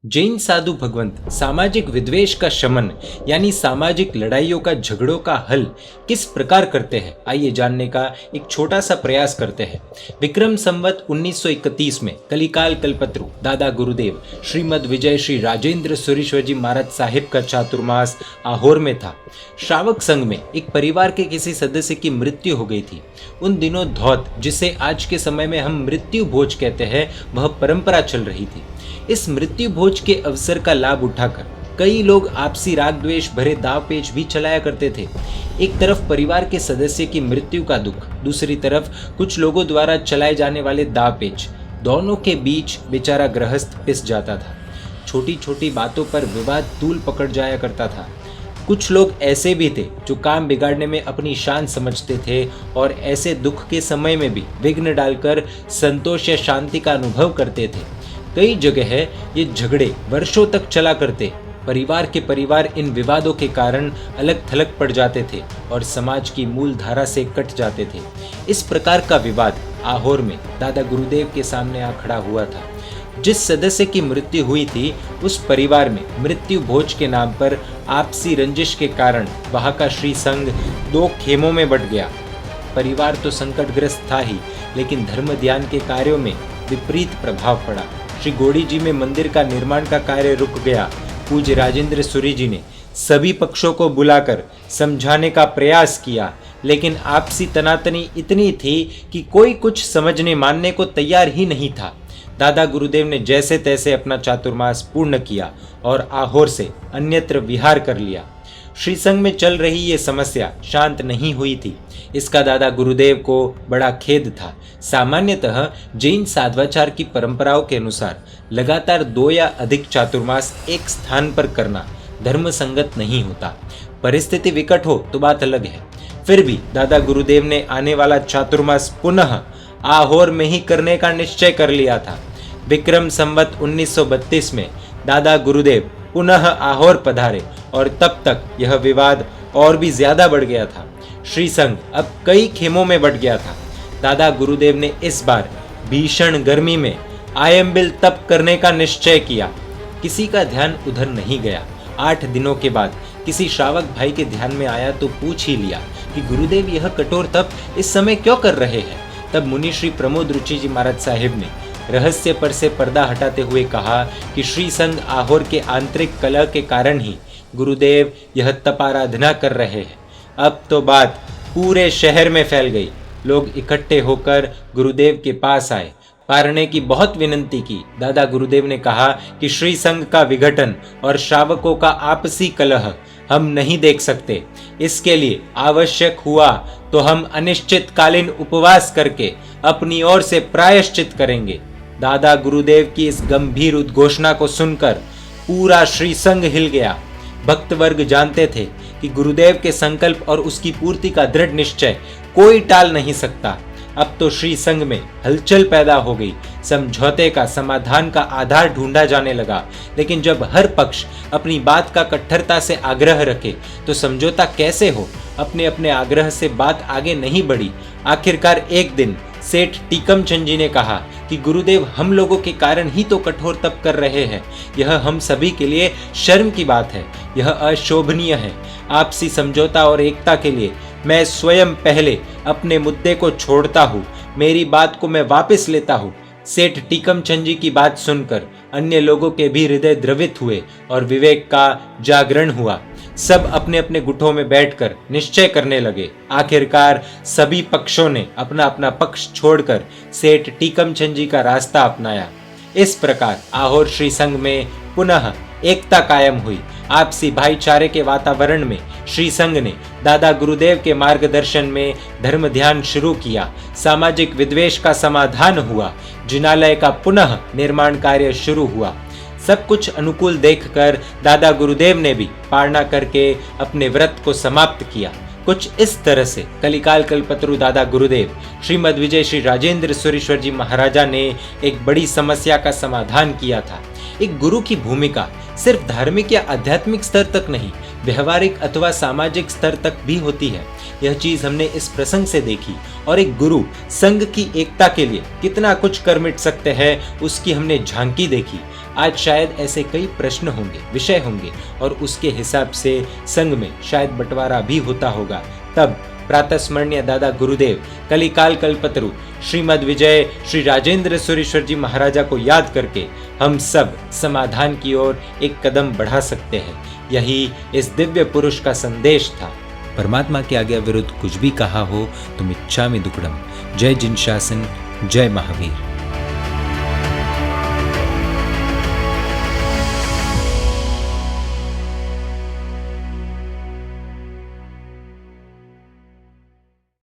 जैन साधु भगवंत सामाजिक विद्वेष का शमन यानी सामाजिक लड़ाइयों का झगड़ों का हल किस प्रकार करते हैं, आइए जानने का एक छोटा सा प्रयास करते हैं। विक्रम संवत 1931 में कलिकाल कल्पत्रु दादा गुरुदेव श्रीमद विजय श्री राजेंद्र सुरीश्वर जी महाराज साहिब का चातुर्मास आहोर में था। श्रावक संघ में एक परिवार के किसी सदस्य की मृत्यु हो गई थी। उन दिनों धौत, जिसे आज के समय में हम मृत्यु भोज कहते हैं, वह परंपरा चल रही थी। इस मृत्यु भोज के अवसर का लाभ उठाकर कई लोग आपसी राग द्वेष भरे दाव पेच भी चलाया करते थे। एक तरफ परिवार के सदस्य की मृत्यु का दुख, दूसरी तरफ कुछ लोगों द्वारा चलाए जाने वाले दाव पेच, दोनों के बीच बेचारा गृहस्थ पिस जाता था। छोटी छोटी बातों पर विवाद तूल पकड़ जाया करता था। कुछ लोग ऐसे भी थे जो काम बिगाड़ने में अपनी शान समझते थे और ऐसे दुख के समय में भी विघ्न डालकर संतोष या शांति का अनुभव करते थे। कई जगह ये झगड़े वर्षों तक चला करते। परिवार के परिवार इन विवादों के कारण अलग थलग पड़ जाते थे और समाज की मूल धारा से कट जाते थे। इस प्रकार का विवाद आहोर में दादा गुरुदेव के सामने आ खड़ा हुआ था। जिस सदस्य की मृत्यु हुई थी, उस परिवार में मृत्यु भोज के नाम पर आपसी रंजिश के कारण वहां का श्री संघ दो खेमों में बंट गया। परिवार तो संकटग्रस्त था ही, लेकिन धर्म ध्यान के कार्यों में विपरीत प्रभाव पड़ा। श्री गोड़ी जी में मंदिर का निर्माण का कार्य रुक गया। पूज्य राजेंद्र सूरी जी ने सभी पक्षों को बुलाकर समझाने का प्रयास किया, लेकिन आपसी तनातनी इतनी थी कि कोई कुछ समझने मानने को तैयार ही नहीं था। दादा गुरुदेव ने जैसे तैसे अपना चातुर्मास पूर्ण किया और आहोर से अन्यत्र विहार कर लिया। श्री संघ में चल रही ये समस्या शांत नहीं हुई थी। इसका दादा गुरुदेव को बड़ा खेद था। सामान्यतः जैन साध्वाचार की परंपराओं के अनुसार लगातार 2 या अधिक चातुर्मास एक स्थान पर करना धर्म संगत नहीं होता। परिस्थिति विकट हो तो बात अलग है। फिर भी दादा गुरुदेव ने आने वाला चातुर्मास पुनः आहोर में ही करने का निश्चय कर लिया था। विक्रम संवत 1932 में दादा गुरुदेव पुनः आहोर पधारे और तब तक यह विवाद और भी ज्यादा बढ़ गया था। श्री संघ अब कई खेमों में बंट गया था। दादा गुरुदेव ने इस बार भीषण गर्मी में आयंबिल तप करने का निश्चय किया। किसी का ध्यान उधर नहीं गया। 8 दिनों के बाद किसी श्रावक भाई के ध्यान में आया तो पूछ ही लिया कि गुरुदेव यह कठोर तप इस समय क्यों कर रहे हैं। तब मुनि श्री प्रमोद रुचि जी महाराज साहिब ने रहस्य पर से पर्दा हटाते हुए कहा कि श्री संघ आहोर के आंतरिक कलह के कारण ही गुरुदेव यह तपाराधना कर रहे हैं। अब तो बात पूरे शहर में फैल गई। लोग इकट्ठे होकर गुरुदेव के पास आए, पारने की बहुत विनती की। दादा गुरुदेव ने कहा कि श्री संघ का विघटन और श्रावकों का आपसी कलह हम नहीं देख सकते। इसके लिए आवश्यक हुआ तो हम अनिश्चितकालीन उपवास करके अपनी ओर से प्रायश्चित करेंगे। दादा गुरुदेव की इस गंभीर उद्घोषणा को सुनकर पूरा श्री संघ हिल गया। भक्त वर्ग जानते थे कि गुरुदेव के संकल्प और उसकी पूर्ति का दृढ़ निश्चय कोई टाल नहीं सकता। अब तो श्री संघ में हलचल पैदा हो गई। समझौते का, समाधान का आधार ढूंढा जाने लगा। लेकिन जब हर पक्ष अपनी बात का कट्टरता से आग्रह रखे तो समझौता कैसे हो। अपने अपने आग्रह से बात आगे नहीं बढ़ी। आखिरकार एक दिन सेठ टीकम चंद जी ने कहा कि गुरुदेव हम लोगों के कारण ही तो कठोर तप कर रहे हैं। यह हम सभी के लिए शर्म की बात है। यह अशोभनीय है। आपसी समझौता और एकता के लिए मैं स्वयं पहले अपने मुद्दे को छोड़ता हूँ। मेरी बात को मैं वापस लेता हूँ। सेठ टीकम चंद जी की बात सुनकर अन्य लोगों के भी हृदय द्रवित हुए और विवेक का जागरण हुआ। सब अपने अपने गुठों में बैठकर निश्चय करने लगे। आखिरकार सभी पक्षों ने अपना अपना पक्ष छोड़कर सेठ टीकम चंद जी का रास्ता अपनाया। इस प्रकार आहोर श्री संघ में पुनः एकता कायम हुई। आपसी भाईचारे के वातावरण में श्री संघ ने दादा गुरुदेव के मार्गदर्शन में धर्म ध्यान शुरू किया। सामाजिक विद्वेष का समाधान हुआ। जिनालय का पुनः निर्माण कार्य शुरू हुआ। सब कुछ अनुकूल देखकर दादा गुरुदेव ने भी पारणा करके अपने व्रत को समाप्त किया। कुछ इस तरह से कलिकाल कल्पत्रु दादा गुरुदेव श्रीमद विजय श्री राजेंद्र सुरीश्वर जी महाराजा ने एक बड़ी समस्या का समाधान किया था। एक गुरु की भूमिका सिर्फ धार्मिक या आध्यात्मिक स्तर तक नहीं, व्यवहारिक अथवा सामाजिक स्तर तक भी होती है। यह चीज हमने इस प्रसंग से देखी और एक गुरु संघ की एकता के लिए कितना कुछ कर मिट सकते हैं उसकी हमने झांकी देखी। आज शायद ऐसे कई प्रश्न होंगे, विषय होंगे और उसके हिसाब से संघ में शायद बंटवारा भी होता होगा। तब प्रातः स्मरणीय दादा गुरुदेव कलिकाल कल्पतरु श्रीमद विजय श्री राजेंद्र सुरेश्वर जी महाराजा को याद करके हम सब समाधान की ओर एक कदम बढ़ा सकते हैं। यही इस दिव्य पुरुष का संदेश था। परमात्मा के आज्ञा विरुद्ध कुछ भी कहा हो तो मिच्छामि दुक्कडम। जय जिन शासन, जय महावीर।